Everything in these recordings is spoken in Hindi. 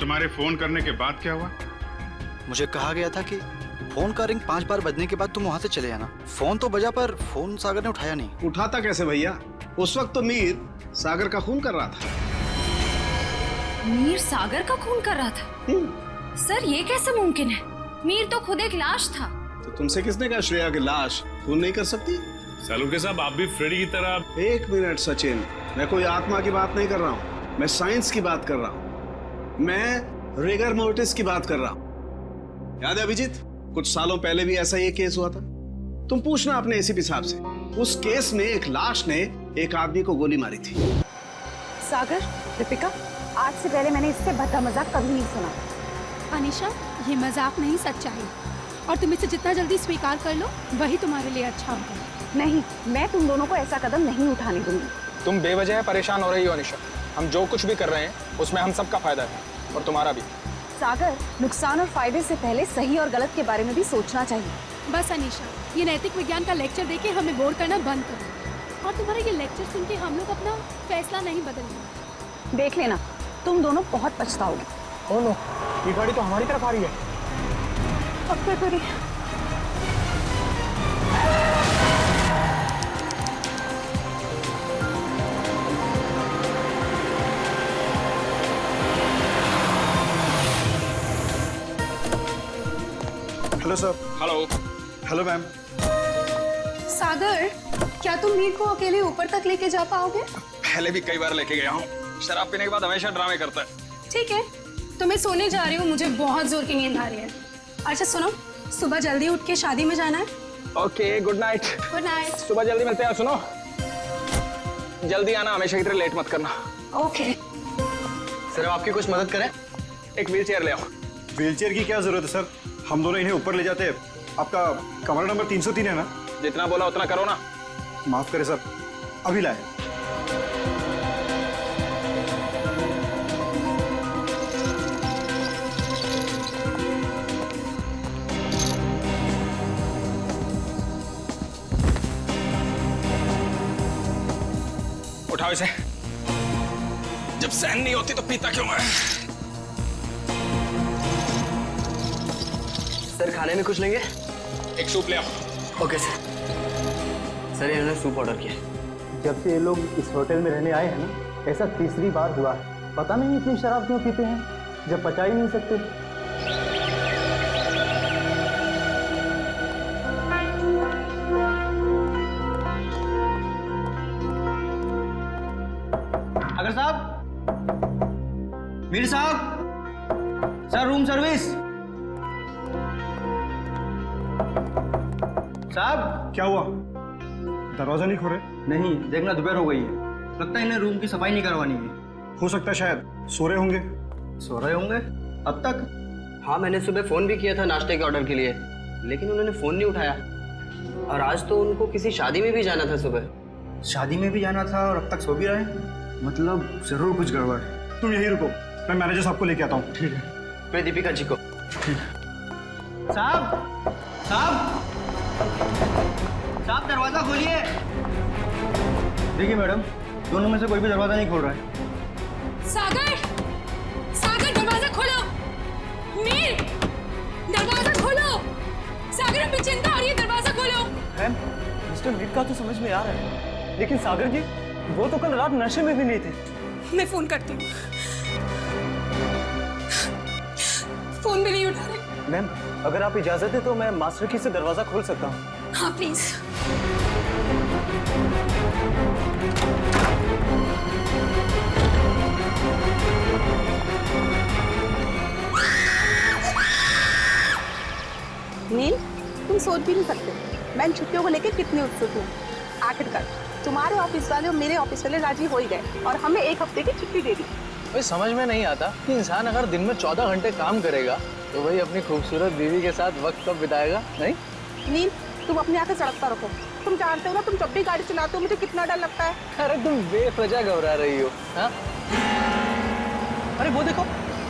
तुम्हारे फोन करने के बाद क्या हुआ? मुझे कहा गया था कि फोन का रिंग 5 बार बजने के बाद तुम वहां से चले जाना। फोन तो बजा पर फोन सागर ने उठाया नहीं। उठाता कैसे भैया? उस वक्त तो मीर सागर का खून कर रहा था। मीर सागर का खून कर रहा था? सर ये कैसे मुमकिन है? मीर तो खुद एक लाश था। तो तुमसे किसने कहा श्रेया की लाश खून नहीं कर सकती? सालुंके साहब, आप भी फ्रेडी की तरह। एक मिनट सचिन, मैं कोई आत्मा की बात नहीं कर रहा हूँ, मैं साइंस की बात कर रहा हूँ। मैं रिगर मोर्टिस की बात कर रहा हूँ। याद है अभिजीत, कुछ सालों पहले भी ऐसा ही केस हुआ था। तुम पूछना अपने एसीपी साहब से, उस केस में एक लाश ने एक आदमी को गोली मारी थी। सागर, दीपिका, आज से पहले मैंने इससे भद्दा मजाक कभी नहीं सुना। अनीशा, ये मजाक नहीं, सच्चाई। और तुम इसे जितना जल्दी स्वीकार कर लो वही तुम्हारे लिए अच्छा होगा। नहीं, मैं तुम दोनों को ऐसा कदम नहीं उठाने दूंगी। तुम बेवजह परेशान हो रही हो अनीशा। हम जो कुछ भी कर रहे हैं उसमें हम सबका फायदा है और तुम्हारा भी। सागर, नुकसान और फायदे से पहले सही और गलत के बारे में भी सोचना चाहिए। बस अनीशा, ये नैतिक विज्ञान का लेक्चर देके हमें बोर करना बंद करो। और तुम्हारा ये लेक्चर सुन के हम लोग अपना फैसला नहीं बदलेंगे। देख लेना, तुम दोनों बहुत पछताओगे। ओह नो, ये गाड़ी तो हमारी तरफ आ रही है। अब क्या करें? Hello sir. Hello. Hello ma'am. Sagar, क्या तुम मीर को अकेले ऊपर तक लेके जा पाओगे? पहले भी कई बार लेके गया हूँ। शराब पीने के बाद हमेशा ड्रामे करता है। ठीक है, तो मैं सोने जा रही हूँ, मुझे बहुत जोर की नींद आ रही है। अच्छा सुनो, सुबह जल्दी उठ के शादी में जाना है। Okay, good night. Good night. सुबह जल्दी मिलते हैं। सुनो, जल्दी आना, हमेशा की तरह लेट मत करना। ओके। सर आपकी कुछ मदद करें? एक व्हील चेयर ले आओ। व्हीलचेयर की क्या जरूरत है सर? हम दोनों इन्हें ऊपर ले जाते हैं। आपका कमरा नंबर 303 है ना? जितना बोला उतना करो ना। माफ करें सर, अभी लाए। उठाओ इसे। जब सहन नहीं होती तो पीता क्यों है? सर खाने में कुछ लेंगे? एक सूप ले आओ। Okay sir. सर इन्होंने सूप ऑर्डर किया। जब से ये लोग इस होटल में रहने आए हैं ना, ऐसा तीसरी बार हुआ है। पता नहीं इतनी शराब क्यों पीते हैं जब पचा ही नहीं सकते। अगर साहब, मीर साहब, सर रूम सर्विस। साहब क्या हुआ? दरवाजा नहीं खोले? नहीं, देखना दोपहर हो गई है, लगता है इन्हें रूम की सफाई नहीं करवानी है। हो सकता है शायद सो रहे होंगे। सो रहे होंगे अब तक? हाँ, मैंने सुबह फोन भी किया था नाश्ते के ऑर्डर के लिए, लेकिन उन्होंने फोन नहीं उठाया। और आज तो उनको किसी शादी में भी जाना था सुबह। शादी में भी जाना था और अब तक सो भी रहे? मतलब जरूर कुछ गड़बड़। तुम यही रुको, मैं मैनेजर साहब को लेके आता हूँ। ठीक है। मैं दीपिका जी को। साहब, साहब, साहब दरवाजा खोलिए। देखिए मैडम, दोनों में से कोई भी दरवाजा नहीं खोल रहा है। सागर, सागर दरवाजा खोलो। मीर, दरवाजा खोलो। सागर, हमें चिंता आ रही है, दरवाजा खोलो। मैम, मिस्टर मीर का तो समझ में आ रहा है, लेकिन सागर जी, वो तो कल रात नशे में भी नहीं थे। मैं फोन करती हूँ। फोन भी नहीं उठा रहे। मैम, अगर आप इजाजत है तो मैं मास्टर की से दरवाजा खोल सकता हूँ। हाँ प्लीज। नील, तुम सोच भी नहीं सकते मैं इन छुट्टियों को लेकर कितनी उत्सुक हूँ। आखिरकार तुम्हारे ऑफिस वाले और मेरे ऑफिस वाले राजी हो ही गए और हमें 1 हफ्ते की छुट्टी दे दी। भाई समझ में नहीं आता कि इंसान अगर दिन में 14 घंटे काम करेगा तो भाई अपनी खूबसूरत बीवी के साथ वक्त कब बिताएगा? नहीं नील, तुम अपनी आंखें सड़क पर रखो। तुम जानते हो ना, तुम जब भी गाड़ी चलाते हो मुझे कितना डर लगता है। अरे तुम बेवजह घबरा रही हो। हाँ? अरे वो देखो,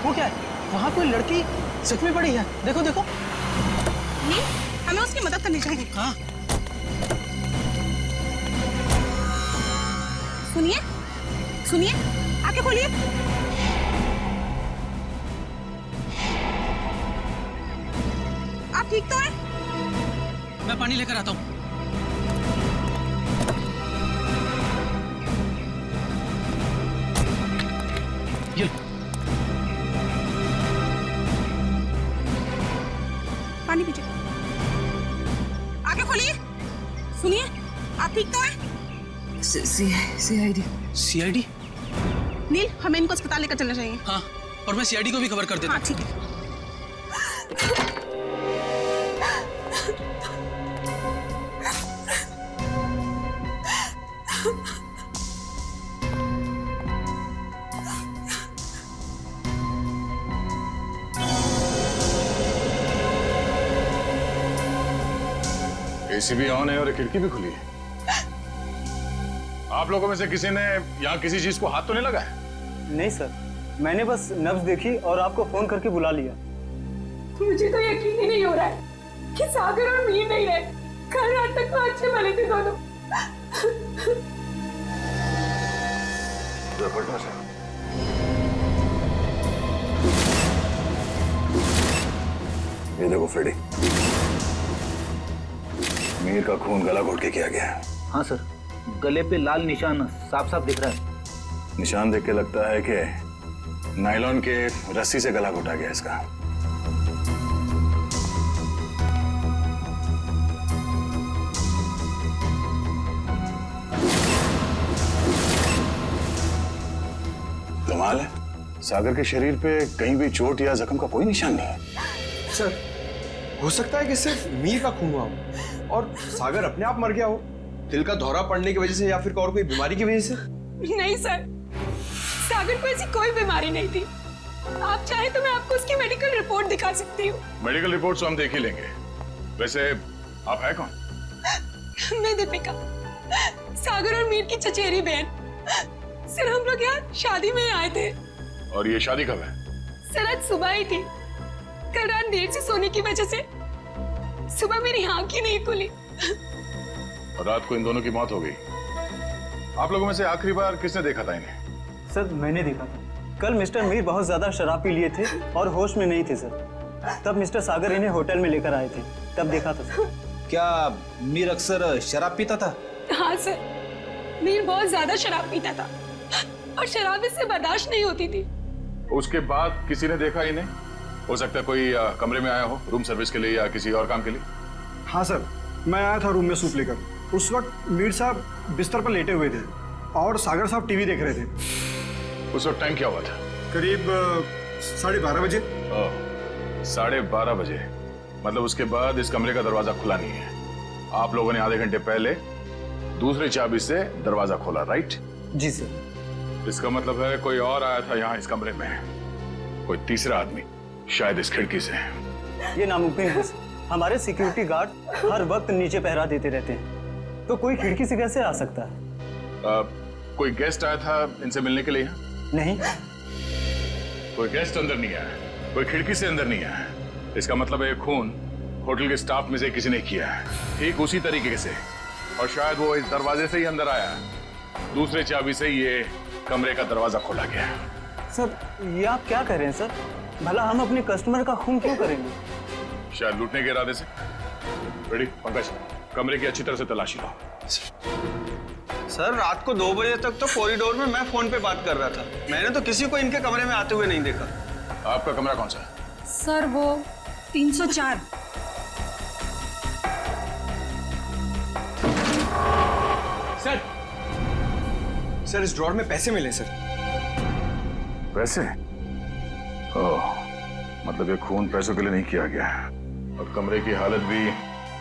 वो क्या है? वहाँ कोई लड़की जख्मी पड़ी है। देखो देखो। नील, हमें उसकी मदद करनी चाहिए। हाँ। सुनिए, सुनिए, आंखें खोलिए। ठीक तो है? मैं पानी लेकर आता हूँ। ये लो। पानी पीजिए। आगे खोलिए। सुनिए, आप ठीक तो है? सीआईडी? नील, हमें इनको अस्पताल लेकर चलना चाहिए। हाँ, और मैं सीआईडी को भी खबर कर देता हाँ ठीक है। एसी भी ऑन है और खिड़की भी खुली है। आप लोगों में से किसी ने यहाँ किसी चीज को हाथ तो नहीं लगाया? नहीं सर, मैंने बस नब्ज देखी और आपको फोन करके बुला लिया। मुझे तो यकीन ही नहीं हो रहा है कि सागर और मीर नहीं रहे। कल रात तक तो अच्छे भले थे दोनों। ये देखो फ्रेडी, मीर का खून गला घोट के किया गया है। हाँ सर, गले पे लाल निशान साफ साफ दिख रहा है। निशान देख के लगता है कि नायलॉन के रस्सी से गला घोटा गया इसका। कमाल है, सागर के शरीर पे कहीं भी चोट या जख्म का कोई निशान नहीं है। सर, हो सकता है कि सिर्फ मीर का खून हुआ हो और सागर अपने आप मर गया हो, दिल का दौरा पड़ने की वजह से या फिर और कोई बीमारी की वजह से। नहीं सर, सागर को ऐसी कोई बीमारी नहीं थी। आप चाहे तो मैं आपको उसकी मेडिकल रिपोर्ट दिखा सकती हूँ। मेडिकल रिपोर्ट तो हम देख ही लेंगे। वैसे आप है कौन? मैं दीपिका, सागर और मीर की चचेरी बहन। सर, हम लोग यहाँ शादी में आए थे। और ये शादी कब है? सर, आज सुबह ही थी। कल रात देर से सोने की वजह से सुबह मेरी आंख ही नहीं खुली। और रात को इन दोनों की मौत हो गई। आप लोगों में से आखिरी बार किसने देखा था इन्हें? सर, मैंने देखा था। कल मिस्टर मीर बहुत ज्यादा शराब पी लिए थे और होश में नहीं थे सर। तब मिस्टर सागर इन्हें होटल में लेकर आए थे, तब देखा था सर। क्या मीर अक्सर शराब पीता था? हाँ सर, मीर बहुत ज्यादा शराब पीता था और शराब इससे बर्दाश्त नहीं होती थी। उसके बाद किसी ने देखा इन्हें? हो सकता है कोई कमरे में आया हो रूम सर्विस के लिए या किसी और काम के लिए। हाँ सर, मैं आया था रूम में सूप लेकर। उस वक्त मीर साहब बिस्तर पर लेटे हुए थे और सागर साहब टीवी देख रहे थे। उस वक्त टाइम क्या हुआ था? करीब 12:30 बजे। 12:30 बजे, मतलब उसके बाद इस कमरे का दरवाजा खुला नहीं है। आप लोगों ने आधे घंटे पहले दूसरी चाबी से दरवाजा खोला, राइट? जी सर। इसका मतलब है कोई और आया था यहाँ इस कमरे में, कोई तीसरा आदमी, शायद इस खिड़की से। ये नामुमकिन है सर। हमारे सिक्योरिटी गार्ड हर वक्त नीचे पहरा देते रहते हैं, तो कोई खिड़की से कैसे आ सकता है? कोई गेस्ट आया था इनसे मिलने के लिए? नहीं, कोई गेस्ट अंदर नहीं आया, कोई खिड़की से अंदर नहीं आया। इसका मतलब है खून होटल के स्टाफ में से किसी ने किया है, ठीक उसी तरीके से। और शायद वो इस दरवाजे से ही अंदर आया, दूसरे चाबी से ये कमरे का दरवाजा खोला गया। सर, ये आप क्या कह रहे हैं सर? भला हम अपने कस्टमर का खून क्यों करेंगे? शायद लूटने के इरादे से। रेडी पंकज, कमरे की अच्छी तरह से तलाशी लो। सर, रात को 2 बजे तक तो कॉरिडोर में मैं फोन पे बात कर रहा था। मैंने तो किसी को इनके कमरे में आते हुए नहीं देखा। आपका कमरा कौन सा है? सर, वो 304। सर, इस ड्रॉर में पैसे मिले सर। पैसे? ओह, मतलब ये खून पैसों के लिए नहीं किया गया। और कमरे की हालत भी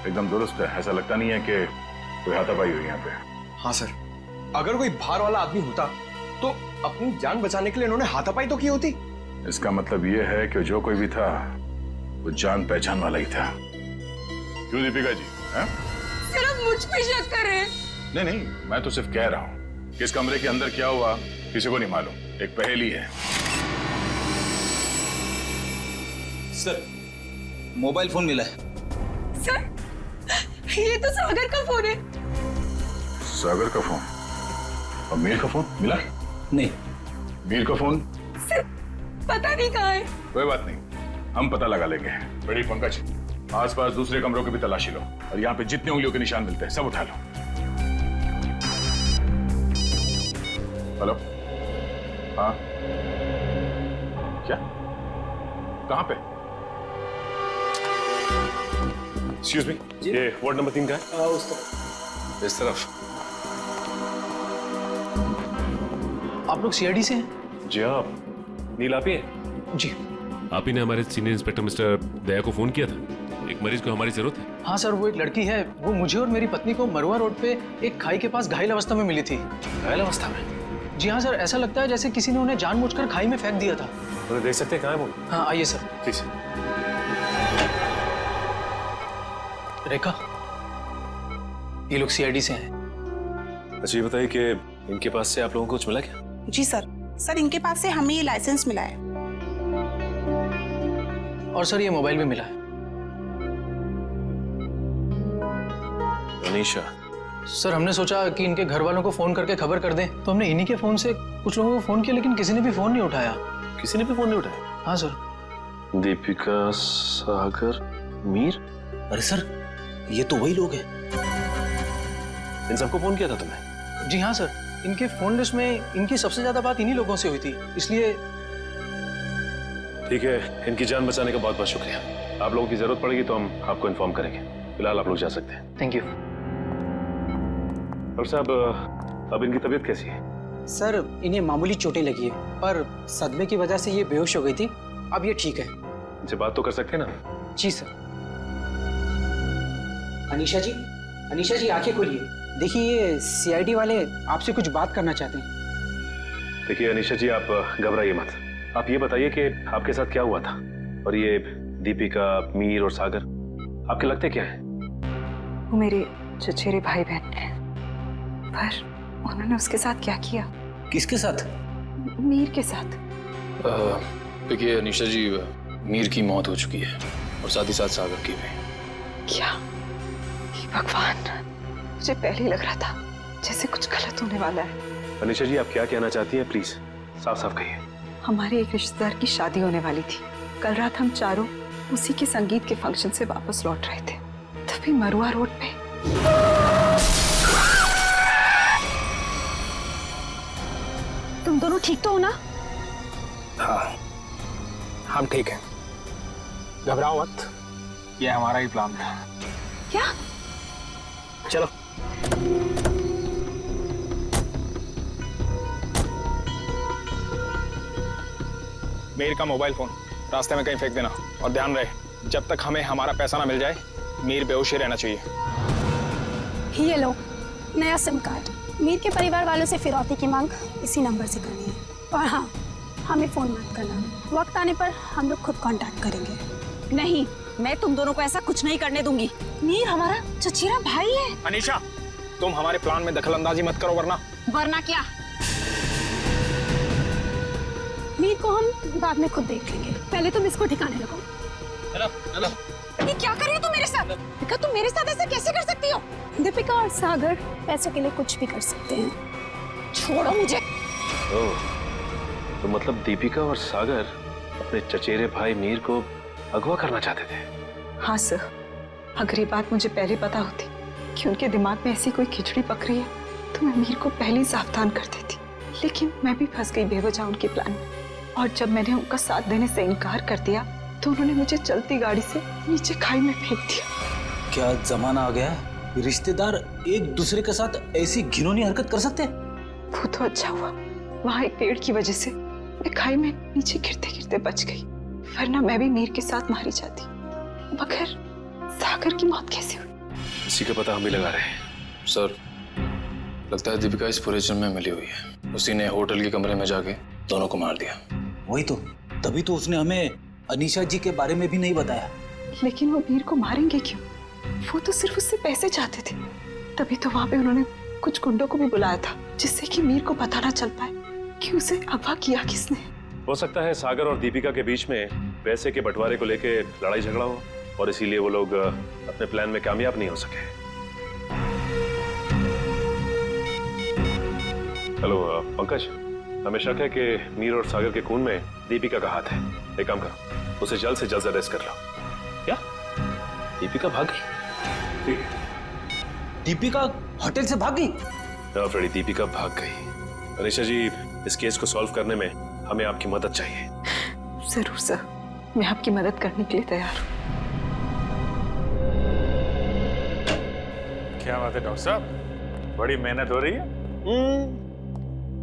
एकदम दुरुस्त है, ऐसा लगता नहीं है कि कोई हाथापाई हुई यहाँ पे। हाँ सर, अगर कोई बाहर वाला आदमी होता तो अपनी जान बचाने के लिए इन्होंने हाथापाई तो की होती। इसका मतलब ये है कि जो कोई भी था वो जान पहचान वाला ही था। क्यों दीपिका जी? सर, आप मुझ पे शक कर रहे हैं? नहीं नहीं, मैं तो सिर्फ कह रहा हूँ कि इस कमरे के अंदर क्या हुआ किसी को नहीं मालूम, एक पहेली है। सर, मोबाइल फोन मिला है। सर, ये तो सागर का फोन है। सागर का फोन और मीर का फोन मिला? नहीं। मीर का फोन? सर, पता नहीं कहाँ है। कोई बात नहीं, हम पता लगा लेंगे। बड़ी पंकज, आसपास दूसरे कमरों की भी तलाशी लो और यहाँ पे जितने उंगलियों के निशान मिलते हैं सब उठा लो। हेलो, हाँ, क्या, कहाँ पे? एक्सक्यूज मी, ये वार्ड नंबर 3 का है? उस तरफ। इस तरफ। आप लोग सीआईडी से हैं? जी हाँ, नील आप ही हैं? जी आप ही ने हमारे सीनियर इंस्पेक्टर मिस्टर दया को फोन किया था। एक मरीज को हमारी जरूरत है। हाँ सर, वो एक लड़की है, वो मुझे और मेरी पत्नी को मरुआ रोड पे एक खाई के पास घायल अवस्था में मिली थी। घायल अवस्था में? जी हाँ सर, ऐसा लगता है जैसे किसी ने उन्हें जानबूझकर खाई में फेंक दिया था। उन्हें देख सकते हैं कहाँ है वो? हाँ आइए सर। प्लीज। रेखा, ये लोग सीआईडी से हैं। अच्छा ये बताइए कि इनके पास से आप लोगों को कुछ मिला क्या? जी सर, इनके पास से हमें ये लाइसेंस मिला है। और सर ये मोबाइल भी मिला है। अनीशा? सर हमने सोचा कि इनके घर वालों को फोन करके खबर कर दें, तो हमने इन्हीं के फोन से कुछ लोगों को फोन किया, लेकिन किसी ने भी फोन नहीं उठाया। किसी ने भी फोन नहीं उठाया? हाँ सर। दीपिका, सागर, मीर? अरे सर, ये तो वही लोग हैं। इन सबको फोन किया था तुमने? जी हाँ सर, इनके फोन लिस्ट में इनकी सबसे ज्यादा बात इन्हीं लोगों से हुई थी, इसलिए। ठीक है, इनकी जान बचाने का बहुत बहुत शुक्रिया। आप लोगों की जरूरत पड़ेगी तो हम आपको इन्फॉर्म करेंगे। फिलहाल आप लोग जा सकते हैं। Thank you. डॉक्टर साहब, अब इनकी तबीयत कैसी है? सर इन्हें मामूली चोटें लगी है, पर सदमे की वजह से ये बेहोश हो गई थी। अब ये ठीक है। इनसे बात तो कर सकते हैं ना? जी सर। अनीशा जी आंखें खोलिए। देखिए ये सीआईडी वाले आपसे कुछ बात करना चाहते हैं। देखिए अनीशा जी, आप घबराइए मत। आप ये बताइए कि आपके साथ क्या हुआ था, और ये दीपिका, मीर और सागर आपके लगते क्या है? वो मेरे चचेरे भाई बहन हैं, पर उन्होंने उसके साथ क्या किया? किसके साथ? मीर के साथ। देखिए अनीशा जी, मीर की मौत हो चुकी है और साथ ही साथ सागर की भी। क्या? हे भगवान, मुझे पहले ही लग रहा था जैसे कुछ गलत होने वाला है। अनीशा जी, आप क्या कहना चाहती हैं? प्लीज साफ साफ कहिए। हमारे एक रिश्तेदार की शादी होने वाली थी। कल रात हम चारों उसी के संगीत के फंक्शन से वापस लौट रहे थे, तभी मरुआ रोड पे तुम दोनों ठीक तो हो ना? हाँ, हम ठीक हैं। घबराओ मत, ये हमारा ही प्लान था। क्या? चलो। मीर का मोबाइल फोन रास्ते में कहीं फेंक देना, और ध्यान रहे जब तक हमें हमारा पैसा ना मिल जाए, मीर बेहोश ही रहना चाहिए। ये लो नया सिम कार्ड। मीर के परिवार वालों से फिरौती की मांग इसी नंबर से करनी है। और हाँ, हमें फोन मत करना, वक्त आने पर हम लोग खुद कांटेक्ट करेंगे। नहीं, मैं तुम दोनों को ऐसा कुछ नहीं करने दूंगी। मीर हमारा चचेरा भाई है। अनीशा, तुम हमारे प्लान में दखल अंदाजी मत करो, वरना क्या? मीर को हम बाद में खुद देख लेंगे, पहले तुम इसको ठिकाने लगाओ। ये क्या कर रही हो तुम मेरे साथ? दीपिका, तुम मेरे साथ ऐसा कैसे कर सकती हो? दीपिका और सागर पैसों के लिए कुछ भी कर सकते हैं। छोड़ो मुझे। ओह, तो मतलब दीपिका और सागर अपने चचेरे भाई मीर को अगवा करना चाहते थे? हाँ सर, अगर ये बात मुझे पहले पता होती कि उनके दिमाग में ऐसी कोई खिचड़ी पक रही है, तो मैं मीर को पहले ही सावधान कर देती। लेकिन मैं भी फंस गई बेवजह उनके प्लान में, और जब मैंने उनका साथ देने से इनकार कर दिया तो उन्होंने मुझे चलती गाड़ी से नीचे खाई में फेंक दिया। क्या जमाना आ गया है, रिश्तेदार एक दूसरे के साथ ऐसी घिनौनी हरकत कर सकते हैं? वो तो अच्छा हुआ, वहाँ एक पेड़ की वजह से मैं खाई में नीचे गिरते गिरते बच गई, वरना मैं भी मीर के साथ मारी जाती। मगर सागर की मौत कैसे हुई? इसी का पता हम भी लगा रहे हैं। सर, लगता है दीपिका इस पूरे जुर्म में मिली हुई है। उसी ने होटल के कमरे में जाके दोनों को मार दिया। वही तो, तभी तो उसने हमें अनीशा जी के बारे में भी नहीं बताया। लेकिन वो मीर को मारेंगे क्यों? वो तो सिर्फ उससे पैसे चाहते थे। तभी तो वहां पे उन्होंने कुछ गुंडों को भी बुलाया था, जिससे कि मीर को पता ना चल पाए कि उसे अगवा किया किसने। हो सकता है सागर और दीपिका के बीच में पैसे के बंटवारे को लेके लड़ाई झगड़ा हो, और इसीलिए वो लोग अपने प्लान में कामयाब नहीं हो सके। हेलो पंकज, हमें शक है कि मीर और सागर के खून में दीपिका का हाथ है। एक काम करो, उसे जल्द से जल्द अरेस्ट कर लो। क्या? दीपिका भाग गई? ठीक है। दीपिका होटल से भाग गई? हाँ फ्रेडी, दीपिका भाग गई। अनीशा जी, इस केस को सॉल्व करने में हमें आपकी मदद चाहिए। जरूर सर, मैं आपकी मदद करने के लिए तैयार हूँ। क्या बात है डॉक्टर साहब, बड़ी मेहनत हो रही है।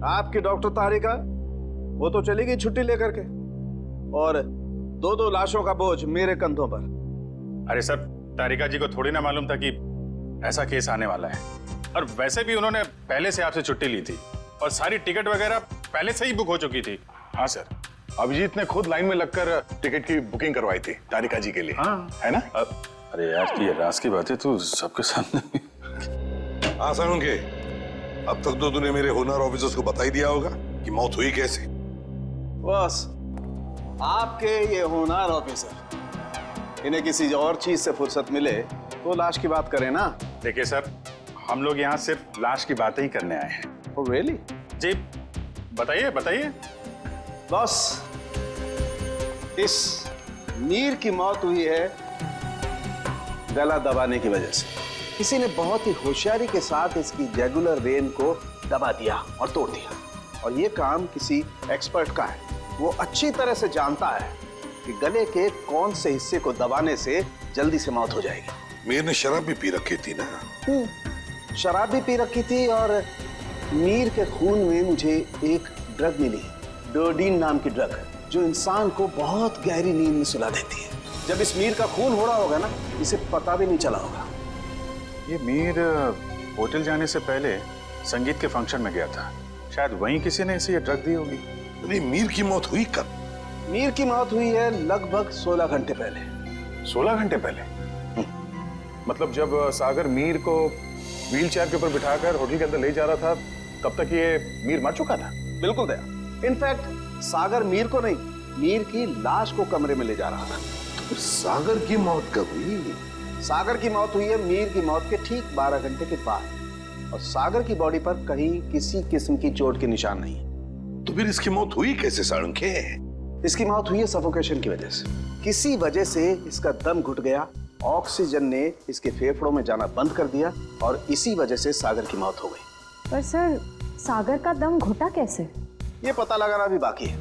आपकी डॉक्टर तारिका, वो तो चली गई छुट्टी लेकर के, और दो लाशों का बोझ मेरे कंधों पर। अरे सर, तारिका जी को थोड़ी ना मालूम था कि ऐसा केस आने वाला है, और वैसे भी उन्होंने पहले से आपसे छुट्टी ली थी और सारी टिकट वगैरह पहले से ही बुक हो चुकी थी। हाँ सर, अभिजीत ने खुद लाइन में लगकर टिकट की बुकिंग करवाई थी तारिका जी के लिए। हाँ। है ना? अरे यार, ये राज की बात है तो सबके सामने। आसान के, अब तक तो तूने मेरे होनर ऑफिसर्स को बता ही दिया होगा कि मौत हुई कैसे। बस आपके ये होनहार ऑफिसर, इन्हें किसी और चीज से फुर्सत मिले तो लाश की बात करें ना। देखिए सर, हम लोग यहाँ सिर्फ लाश की बातें ही करने आए हैं। Oh, really? जी बताइए बताइए। बस इस मीर की मौत हुई है गला दबाने की वजह से। किसी ने बहुत ही होशियारी के साथ इसकी जैगुलर वेन को दबा दिया और तोड़ दिया, और ये काम किसी एक्सपर्ट का है। वो अच्छी तरह से जानता है कि गले के कौन से हिस्से को दबाने से जल्दी से मौत हो जाएगी। मीर ने शराब भी पी रखी थी ना? शराब भी पी रखी थी, और मीर के खून में मुझे एक ड्रग मिली, डोडीन नाम की ड्रग, जो इंसान को बहुत गहरी नींद में सुला देती है। जब इस मीर का खून हो रहा होगा ना, इसे पता भी नहीं चला होगा। ये मीर होटल जाने से पहले संगीत के फंक्शन में गया था, शायद वहीं किसी ने इसे ये ड्रग दी होगी। नहीं, मीर की मौत हुई कब? मीर की मौत हुई है लगभग 16 घंटे पहले। 16 घंटे पहले? मतलब जब सागर मीर को व्हील चेयर के ऊपर बिठाकर होटल के अंदर ले जा रहा था, तब तक ये मीर मर चुका था? बिल्कुल दया। इनफैक्ट सागर मीर को नहीं, मीर की लाश को कमरे में ले जा रहा था। तो सागर की मौत कब हुई? सागर की मौत हुई है मीर की मौत के ठीक 12 घंटे के बाद, और सागर की बॉडी पर कहीं किसी किस्म की चोट के निशान नहीं है। तो फिर इसकी मौत हुई कैसे साळुंखे? इसकी मौत हुई है सफोकेशन की वजह से। किसी वजह से इसका दम घुट गया, ऑक्सीजन ने इसके फेफड़ों में जाना बंद कर दिया, और इसी वजह से सागर की मौत हो गई। पर सर, सागर का दम घुटा कैसे? ये पता लगाना भी बाकी है,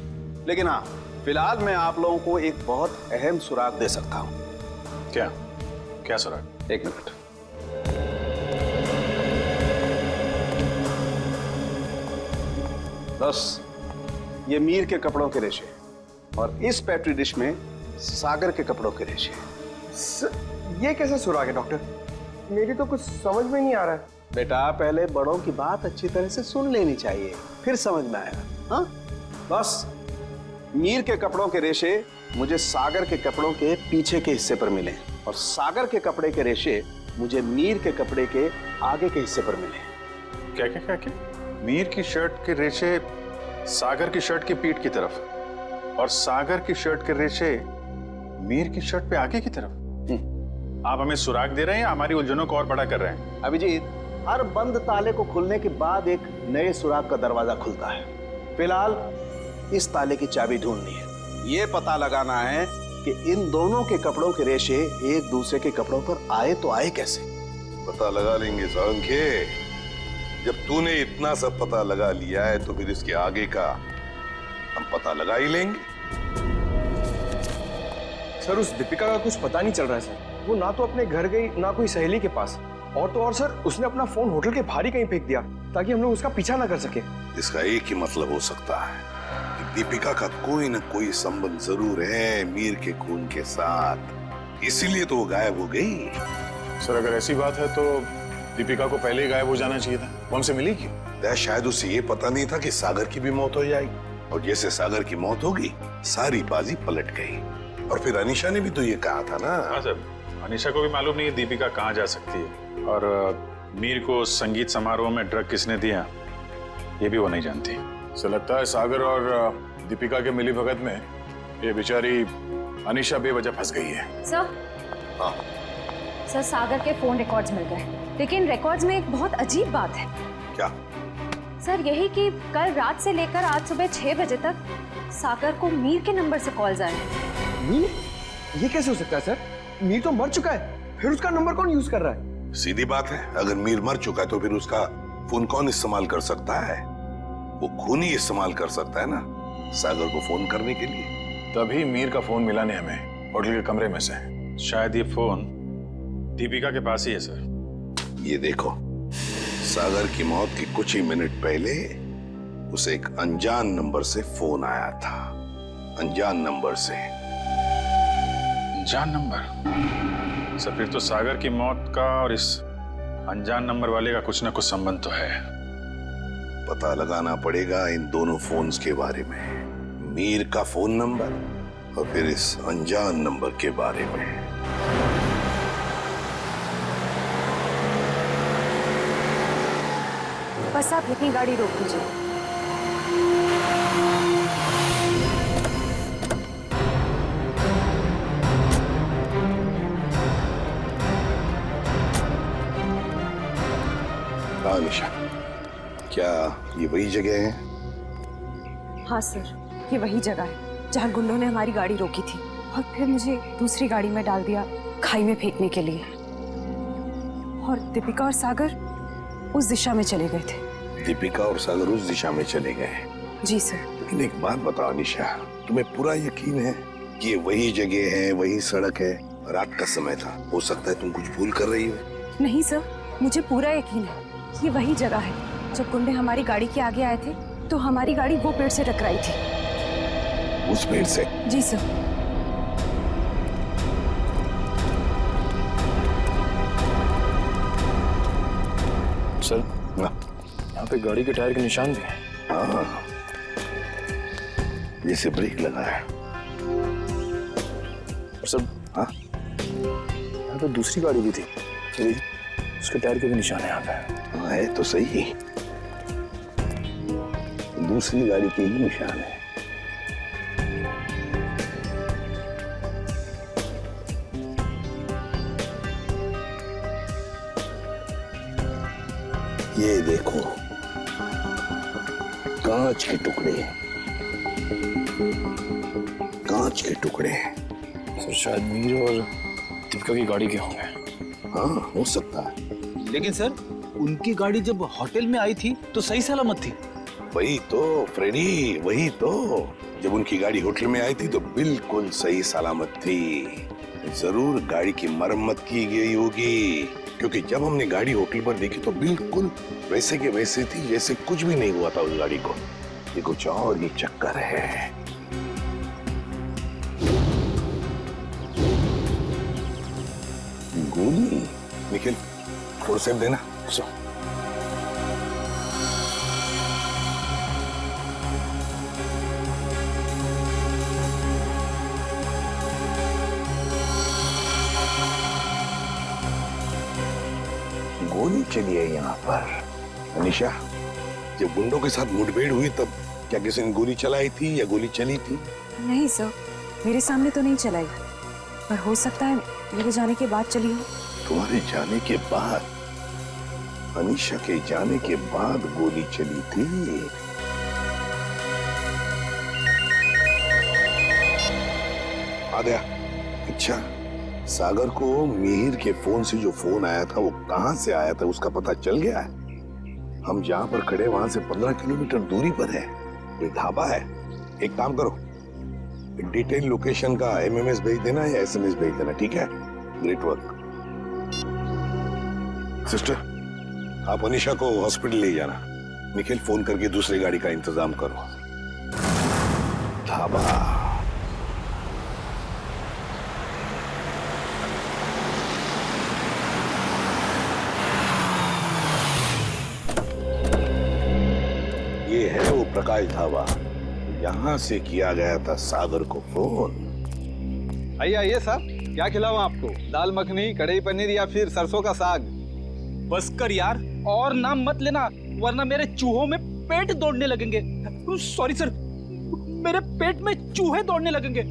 लेकिन हाँ, फिलहाल मैं आप लोगों को एक बहुत अहम सुराग दे सकता हूँ। क्या क्या सुराग? एक मिनट। बस ये मीर के कपड़ों के रेशे, और इस पेट्री डिश में सागर के कपड़ों के रेशे। ये कैसा सुराग है डॉक्टर? मेरी तो कुछ समझ में नहीं आ रहा है। बेटा, पहले बड़ों की बात अच्छी तरह से सुन लेनी चाहिए, फिर समझ में आएगा। हाँ, बस मीर के कपड़ों के रेशे मुझे सागर के कपड़ों के पीछे के हिस्से पर मिले, और सागर के कपड़े के रेशे मुझे मीर के कपड़े के आगे के हिस्से पर मिले। क्या क्या क्या क्या? मीर की शर्ट के रेशे सागर की शर्ट की पीठ की तरफ, और सागर की शर्ट के रेशे मीर की शर्ट पे आगे की तरफ। आप हमें सुराग दे रहे हैं या हमारी उलझनों को और बड़ा कर रहे हैं? अभिजीत, हर बंद ताले को खुलने के बाद एक नए सुराग का दरवाजा खुलता है। फिलहाल इस ताले की चाबी ढूंढनी है। ये पता लगाना है कि इन दोनों के कपड़ों के रेशे एक दूसरे के कपड़ों पर आए तो आए कैसे। पता लगा लेंगे साळुंखे। जब तूने इतना सब पता लगा लिया है तो फिर इसके आगे का हम पता लगा ही लेंगे। सर, उस दीपिका का कुछ पता नहीं चल रहा है सर। वो ना तो अपने घर गई, ना कोई सहेली के पास, और तो और सर, उसने अपना फोन होटल के बाहर ही कहीं फेंक दिया ताकि हम लोग उसका पीछा ना कर सके। इसका एक ही मतलब हो सकता है कि दीपिका का कोई ना कोई संबंध जरूर है मीर के खून के साथ, इसीलिए तो वो गायब हो गई। सर, अगर ऐसी बात है तो दीपिका को पहले ही गायब हो जाना चाहिए था। वो हमसे मिली क्यों? शायद उसे ये पता नहीं था कि सागर की भी मौत हो जाएगी, और जैसे सागर की मौत होगी सारी बाजी पलट गई। और फिर अनीशा ने भी तो ये कहा था ना। हाँ सर, अनीशा को भी मालूम नहीं है दीपिका कहाँ जा सकती है, और मीर को संगीत समारोह में ड्रग किसने दिया ये भी वो नहीं जानती। सो लगता है सागर और दीपिका के मिली भगत में ये बेचारी अनीशा बेवजह फंस गई है। सर, हाँ। सर, सागर के फोन रिकॉर्ड्स मिल गए, लेकिन रिकॉर्ड्स में एक बहुत अजीब बात है। क्या? सर, यही कि कल रात से लेकर आज सुबह 6 बजे तक सागर को मीर के नंबर से कॉल्स आए। मीर? ये कैसे हो सकता है सर? मीर तो मर चुका है। फिर उसका नंबर कौन यूज कर रहा है? सीधी बात है, अगर मीर मर चुका है तो फिर उसका फोन कौन इस्तेमाल कर सकता है? वो खून ही इस्तेमाल कर सकता है ना, सागर को फोन करने के लिए। तभी मीर का फोन मिला नहीं हमें होटल के कमरे में से। शायद ये फोन दीपिका के पास ही है सर। ये देखो, सागर की मौत के कुछ ही मिनट पहले उसे एक अनजान नंबर से फोन आया था। अनजान नंबर से। अनजान नंबर? सर फिर तो सागर की मौत का और इस अनजान नंबर वाले का कुछ ना कुछ संबंध तो है। पता लगाना पड़ेगा इन दोनों फोन्स के बारे में, मीर का फोन नंबर और फिर इस अनजान नंबर के बारे में। बस आप यहीं गाड़ी रोक दीजिए। हाँ निशा, क्या ये वही जगह है? हाँ सर, ये वही जगह है जहाँ गुंडों ने हमारी गाड़ी रोकी थी और फिर मुझे दूसरी गाड़ी में डाल दिया खाई में फेंकने के लिए। और दीपिका और सागर उस दिशा में चले गए थे। दीपिका और सागर उस दिशा में चले गए? जी सर। लेकिन एक बात बताओ निशा, तुम्हें पूरा यकीन है कि ये वही जगह है, वही सड़क है? रात का समय था, हो सकता है तुम कुछ भूल कर रही हो। नहीं सर, मुझे पूरा यकीन है ये वही जगह है। जब गुंडे हमारी गाड़ी के आगे आए थे तो हमारी गाड़ी वो पेड़ से टकराई थी। उस पेड़ से? जी सर। सर यहाँ पे गाड़ी के टायर के निशान भी हैं। हाँ, जैसे ब्रेक लगा है। और सर हाँ, यहाँ पे दूसरी गाड़ी भी थी, उसके टायर के भी निशान है यहाँ पे। हाँ है तो सही, दूसरी गाड़ी के ही निशान है। ये देखो, कांच के टुकड़े, कांच के टुकड़े। सर शायद मीर और दीपिका की गाड़ी के होंगे। हाँ हो सकता है। लेकिन सर उनकी गाड़ी जब होटल में आई थी तो सही सलामत थी। वही तो फ्रेडी, वही तो। जब उनकी गाड़ी होटल में आई थी तो बिल्कुल सही सलामत थी। जरूर गाड़ी की मरम्मत की गई होगी, क्योंकि जब हमने गाड़ी होटल पर देखी तो बिल्कुल वैसे के वैसे थी जैसे कुछ भी नहीं हुआ था उस गाड़ी को। ये कुछ और ही चक्कर है। गोली? निखिल फोर्सेप देना। गोली चली है यहाँ पर। अनिशा, जब गुंडों के साथ मुठभेड़ हुई तब क्या किसी ने गोली चलाई थी या गोली चली थी? नहीं सर, मेरे सामने तो नहीं चलाई, पर हो सकता है मेरे जाने के बाद चली हो। तुम्हारे जाने के बाद? अनिशा के जाने के बाद गोली चली थी? आद्या, अच्छा सागर को मिहिर के फोन से जो फोन आया था वो कहां से आया था उसका पता चल गया है? हम जहां पर खड़े वहां से 15 किलोमीटर दूरी पर है, कोई ढाबा है। एक काम करो, डिटेल लोकेशन का एमएमएस भेज देना या एसएमएस भेज देना, ठीक है? Great work. सिस्टर, आप अनिशा को हॉस्पिटल ले जाना। निखिल फोन करके दूसरी गाड़ी का इंतजाम करो। ढाबा। ये है वो प्रकाश ढाबा, यहां से किया गया था सागर को फोन। आइए आइए साहब, क्या खिलाऊं आपको? दाल मखनी, कढ़ाई पनीर या फिर सरसों का साग? बस कर यार, और नाम मत लेना वरना मेरे चूहों में पेट दौड़ने लगेंगे। सॉरी सर, मेरे पेट में चूहे दौड़ने लगेंगे।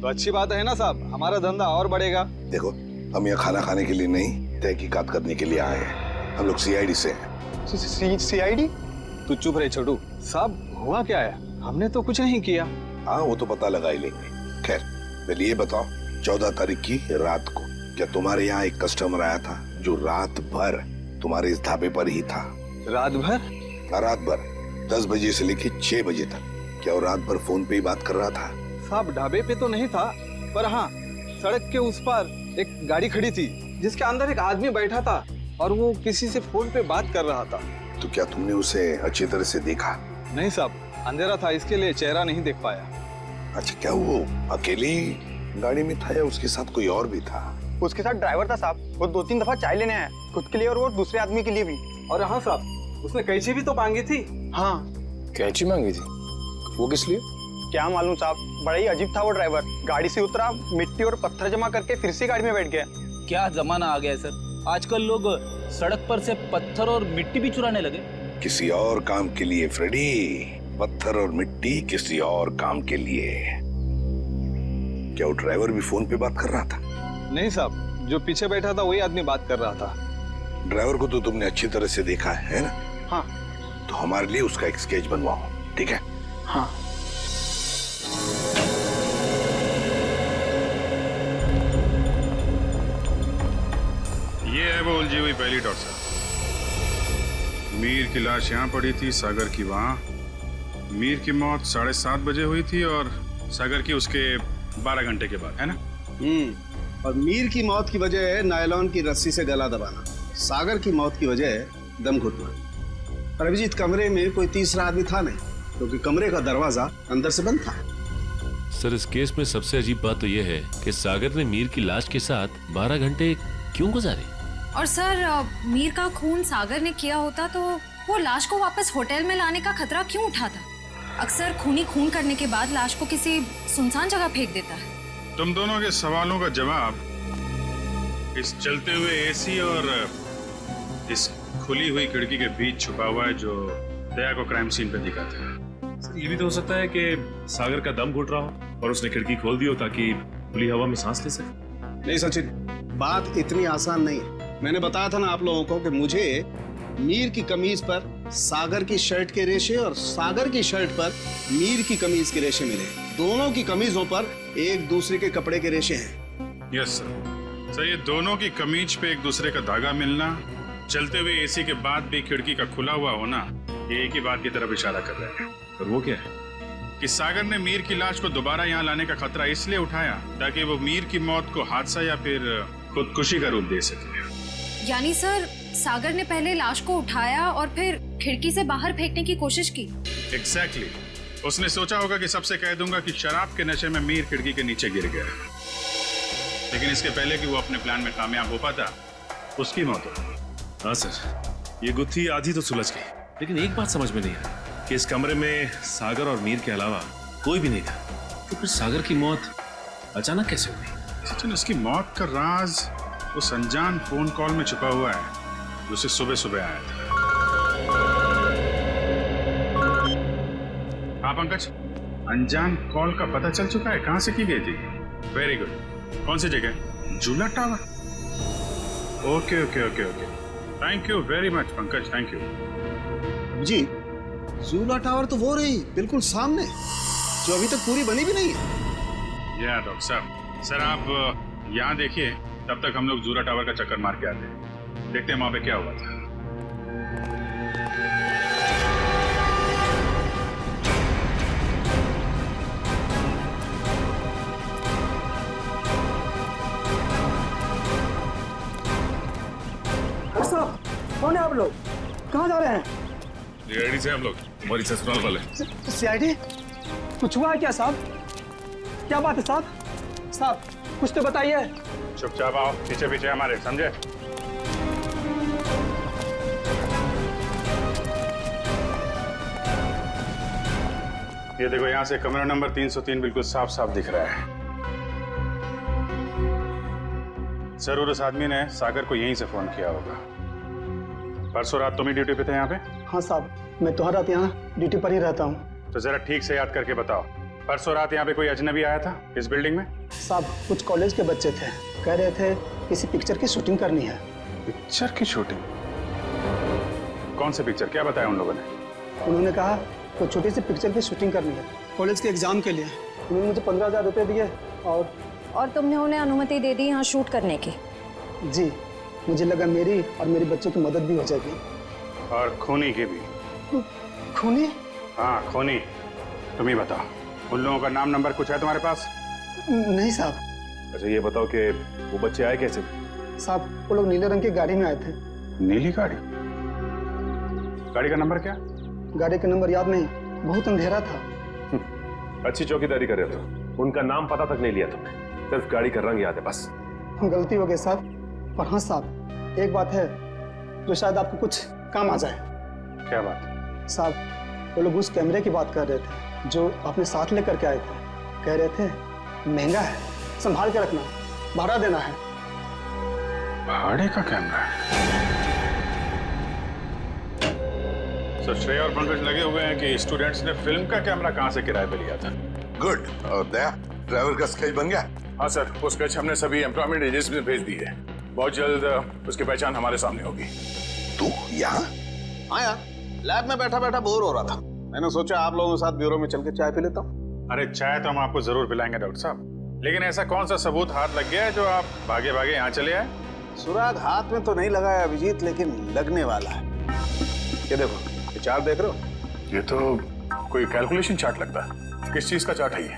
तो अच्छी बात है ना साहब, हमारा धंधा और बढ़ेगा। देखो, हम यहाँ खाना खाने के लिए नहीं, तहकीकात करने के लिए आए हैं। हम लोग सीआईडी से हैं। सीआईडी? तू चुप रहे छोटू। साहब हुआ क्या है? हमने तो कुछ नहीं किया। हाँ वो तो पता लगा ही लेंगे। खैर पहले ये बताओ, 14 तारीख की रात को क्या तुम्हारे यहाँ एक कस्टमर आया था जो रात भर तुम्हारे इस ढाबे पर ही था? रात भर? रात भर 10 बजे से लेके 6 बजे तक। क्या वो रात भर फोन पे ही बात कर रहा था? साहब ढाबे पे तो नहीं था, पर हाँ सड़क के उस पार एक गाड़ी खड़ी थी जिसके अंदर एक आदमी बैठा था और वो किसी से फोन पे बात कर रहा था। तो क्या तुमने उसे अच्छी तरह से देखा? नहीं साहब, अंधेरा था, इसके लिए चेहरा नहीं देख पाया। अच्छा, क्या वो अकेली गाड़ी में था या उसके साथ कोई और भी था? उसके साथ ड्राइवर था साहब। वो 2-3 दफा चाय लेने आया, खुद के लिए और वो दूसरे आदमी के लिए भी। और हाँ साहब, उसने कैंची भी तो मांगी थी। हाँ, कैंची मांगी थी? वो किस लिए? क्या मालूम साहब, बड़ा ही अजीब था वो ड्राइवर। गाड़ी से उतरा, मिट्टी और पत्थर जमा करके फिर से गाड़ी में बैठ गया। क्या जमाना आ गया है सर, आजकल लोग सड़क पर से पत्थर और मिट्टी भी चुराने लगे। किसी और काम के लिए फ्रेडी, पत्थर और मिट्टी किसी और काम के लिए। क्या वो ड्राइवर भी फोन पे बात कर रहा था? नहीं साहब, जो पीछे बैठा था वही आदमी बात कर रहा था। ड्राइवर को तो तुमने अच्छी तरह से देखा है ना? हाँ। तो हमारे लिए उसका एक स्केच बनवाओ, ठीक है? हाँ। ये है वो उलझी हुई पहली डॉक्टर। मीर की लाश यहाँ पड़ी थी, सागर की वहाँ। मीर की मौत 7:30 बजे हुई थी और सागर की उसके 12 घंटे के बाद, है ना? और मीर की मौत की वजह है नायलॉन की रस्सी से गला दबाना, सागर की मौत की वजह है दम घुटना। और अभिजीत, कमरे में कोई तीसरा आदमी था नहीं, क्योंकि कमरे का दरवाजा अंदर से बंद था। सर, इस केस में सबसे अजीब बात तो यह है कि सागर ने मीर की लाश के साथ 12 घंटे क्यों गुजारे? और सर, मीर का खून सागर ने किया होता तो वो लाश को वापस होटल में लाने का खतरा क्यों उठाता? अक्सर खूनी खून करने के बाद लाश को किसी सुनसान जगह फेंक देता है। तुम दोनों के सवालों का जवाब इस चलते हुए एसी और इस खुली हुई खिड़की के बीच छुपा हुआ है जो दया को क्राइम सीन पे दिखा था। सर, ये भी तो हो सकता है कि सागर का दम घुट रहा हो और उसने खिड़की खोल दी हो ताकि खुली हवा में सांस ले सके। नहीं सचिन, बात इतनी आसान नहीं है। मैंने बताया था ना आप लोगों को कि मुझे मीर की कमीज पर सागर की शर्ट के रेशे और सागर की शर्ट पर मीर की कमीज के रेशे मिले। दोनों की कमीजों पर एक दूसरे के कपड़े के रेशे हैं। Yes sir. सर, ये दोनों की कमीज पे एक दूसरे का धागा मिलना, चलते हुए एसी के बाद भी खिड़की का खुला हुआ होना, ये एक ही बात की तरफ इशारा कर रहे हैं। और वो क्या है? कि सागर ने मीर की लाश को दोबारा यहाँ लाने का खतरा इसलिए उठाया ताकि वो मीर की मौत को हादसा या फिर खुदकुशी का रूप दे सके। यानी सर, सागर ने पहले लाश को उठाया और फिर खिड़की से बाहर फेंकने की कोशिश की। एग्जैक्टली। उसने सोचा होगा कि सबसे कह दूंगा कि शराब के नशे में मीर खिड़की के नीचे गिर गया, लेकिन इसके पहले कि वो अपने प्लान में कामयाब हो पाता, उसकी मौत हो। हाँ सर, ये गुत्थी आधी तो सुलझ गई, लेकिन एक बात समझ में नहीं आई कि इस कमरे में सागर और मीर के अलावा कोई भी नहीं था। तो फिर सागर की मौत अचानक कैसे हुई? सचिन, उसकी मौत का राज उस अनजान फोन कॉल में छुपा हुआ है जो उसे सुबह सुबह आया था। हाँ पंकज, अनजान कॉल का पता चल चुका है कहां से की गई थी? Very good. कौन सी जगह? Jhula tower. Okay okay okay okay, thank you very much Pankaj, thank you. जी, झूला टावर तो वो रही बिल्कुल सामने, जो अभी तक पूरी बनी भी नहीं है। या डॉक्टर साहब, सर आप यहाँ देखिए, तब तक हम लोग झूला टावर का चक्कर मार के आते हैं, देखते हैं वहां पे क्या हुआ था। कौन है आप लोग? कहाँ जा रहे हैं? रेडी से हम लोग, हमारी ससुराल वाले। सीआईडी? कुछ हुआ है क्या साहब? क्या बात है साहब? साहब कुछ तो बताइए। चुपचाप आओ, पीछे पीछे हमारे, समझे? ये देखो, यहाँ से कमरा नंबर 303 बिल्कुल साफ साफ दिख रहा है। जरूर उस आदमी ने सागर को यहीं से फोन किया होगा। परसों रात तुम ही ड्यूटी पे थे यहाँ पे? हाँ साहब, मैं तो हर रात यहाँ ड्यूटी पर ही रहता हूँ। तो जरा ठीक से याद करके बताओ, परसों रात यहाँ पे कोई अजनबी आया था इस बिल्डिंग में? साहब कुछ कॉलेज के बच्चे थे, कह रहे थे किसी पिक्चर की शूटिंग करनी है। पिक्चर की शूटिंग? कौन सी पिक्चर, क्या बताया उन लोगों ने? उन्होंने कहा तो छोटी सी पिक्चर की शूटिंग करनी है कॉलेज के एग्जाम के लिए। उन्होंने मुझे 15,000 रुपये दिए और और तुमने उन्हें अनुमति दे दी यहाँ शूट करने की? जी, मुझे लगा मेरी और मेरे बच्चों की मदद भी हो जाएगी। और खूनी की भी। खूनी? हाँ खूनी। तुम ही बताओ, उन लोगों का नाम नंबर कुछ है तुम्हारे पास? नहीं साहब। अच्छा ये बताओ कि वो बच्चे आए कैसे? साहब वो लोग नीले रंग की गाड़ी में आए थे। नीली गाड़ी? गाड़ी का नंबर क्या? गाड़ी का नंबर याद नहीं, बहुत अंधेरा था। अच्छी चौकीदारी कर रहे हो। उनका नाम पता तक नहीं लिया तुमने, सिर्फ गाड़ी का रंग याद है बस। गलती हो गई साहब। और हाँ साहब, एक बात है जो शायद आपको कुछ काम आ जाए। क्या बात? साहब वो लोग उस कैमरे की बात कर रहे थे जो आपने साथ लेकर के आए थे। कह रहे थे महंगा है, संभाल के रखना, भाड़ा देना है। भाड़े का कैमरा? सर श्रेय और पंकज लगे हुए हैं कि स्टूडेंट्स ने फिल्म का कैमरा कहां से किराए पे लिया था। गुड। और दया, ड्राइवर का स्केच बन गया? हाँ सर, वो स्केच हमने सभी एम्प्लॉयमेंट एजेंसी में भेज दी है। बहुत जल्द उसकी पहचान हमारे सामने होगी। तू यहाँ? हाँ यार, लैब में बैठा बैठा बोर हो रहा था, मैंने सोचा आप लोगों के साथ ब्यूरो में चल के चाय पी लेता हूँ। अरे चाय तो हम आपको जरूर पिलाएंगे डॉक्टर साहब, लेकिन ऐसा कौन सा सबूत हाथ लग गया है जो आप भागे भागे यहाँ चले आए? सुराग हाथ में तो नहीं लगा है अभिजीत, लेकिन लगने वाला है। ये देखो, ये चार्ट देख रहे हो? ये तो कोई कैलकुलेशन चार्ट लगता है। किस चीज का चार्ट है ये?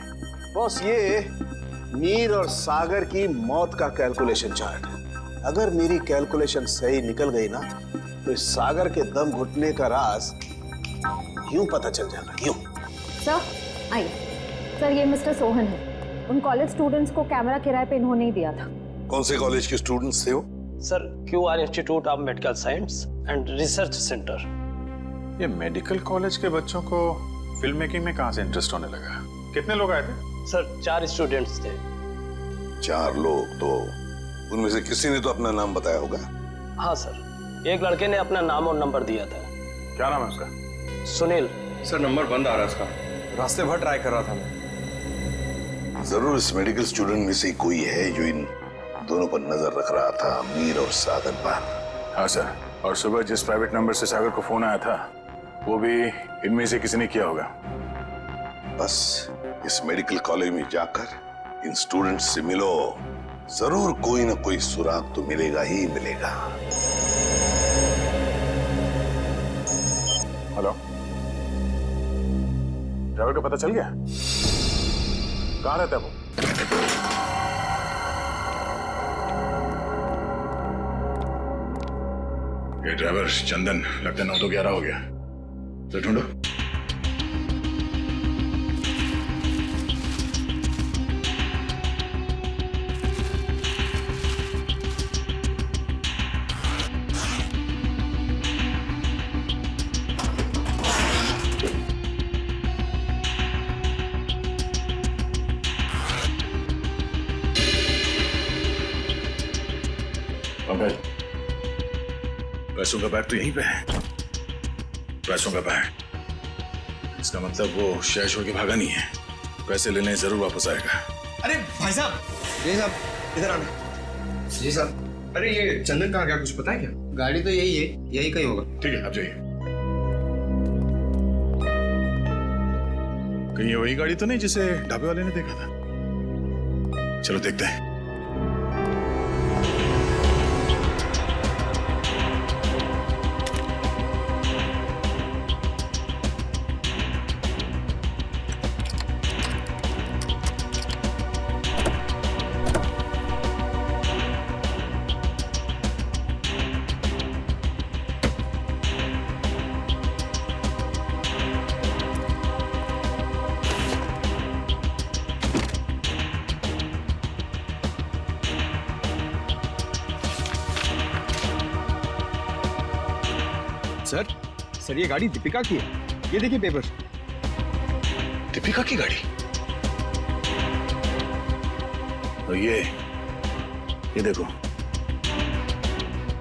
बॉस ये मीर और सागर की मौत का कैलकुलेशन चार्ट है। अगर मेरी कैलकुलेशन सही निकल गई ना तो इस सागर के दम घुटने का राज यूं पता चल जाएगा, यूं। सर आइए। सर ये मिस्टर सोहन है, उन कॉलेज स्टूडेंट्स को कैमरा किराए पे इन्होंने ही दिया था। कौन से कॉलेज के स्टूडेंट्स थे वो? Sir QR institute of medical science and research centre. ये मेडिकल कॉलेज के बच्चों को फिल्म मेकिंग में कहां से इंटरेस्ट होने लगा? कितने लोग आए थे? सर 4 स्टूडेंट्स थे। 4 लोग? तो उनमें से किसी ने तो अपना नाम बताया होगा। हाँ सर, एक लड़के ने अपना नाम और नंबर दिया था। क्या नाम है उसका? सुनील। सर नंबर बंद आ रहा है उसका, रास्ते भर ट्राई कर रहा था मैं। जरूर इस मेडिकल स्टूडेंट में से कोई है जो इन दोनों पर नजर रख रहा था, मीर और सागर पर। हाँ सर, और सुबह जिस प्राइवेट नंबर से सागर को फोन आया था वो भी इनमें से किसी ने किया होगा। बस इस मेडिकल कॉलेज में जाकर इन स्टूडेंट्स से मिलो, जरूर कोई ना कोई सुराग तो मिलेगा ही मिलेगा। हेलो, ड्राइवर का पता चल गया? कहाँ रहता है वो? ये ड्राइवर चंदन लगता है 9 तो 11 हो गया। तो ढूंढो। पंकज, पैसों का बैग तो यहीं पे है। पैसों का बैग, इसका मतलब वो शहर छोड़ के भागा नहीं है। पैसे लेने जरूर वापस आएगा। अरे भाई साहब, जी साहब इधर आना। जी साहब, अरे ये चंदन कहाँ गया, कुछ पता है क्या? गाड़ी तो यही है, यही कहीं होगा। ठीक है, आप जाइए। कहीं ये वही गाड़ी तो नहीं जिसे ढाबे वाले ने देखा था? चलो देखते हैं। सर ये गाड़ी दीपिका की है, ये देखिए पेपर। दीपिका की गाड़ी? और ये देखो,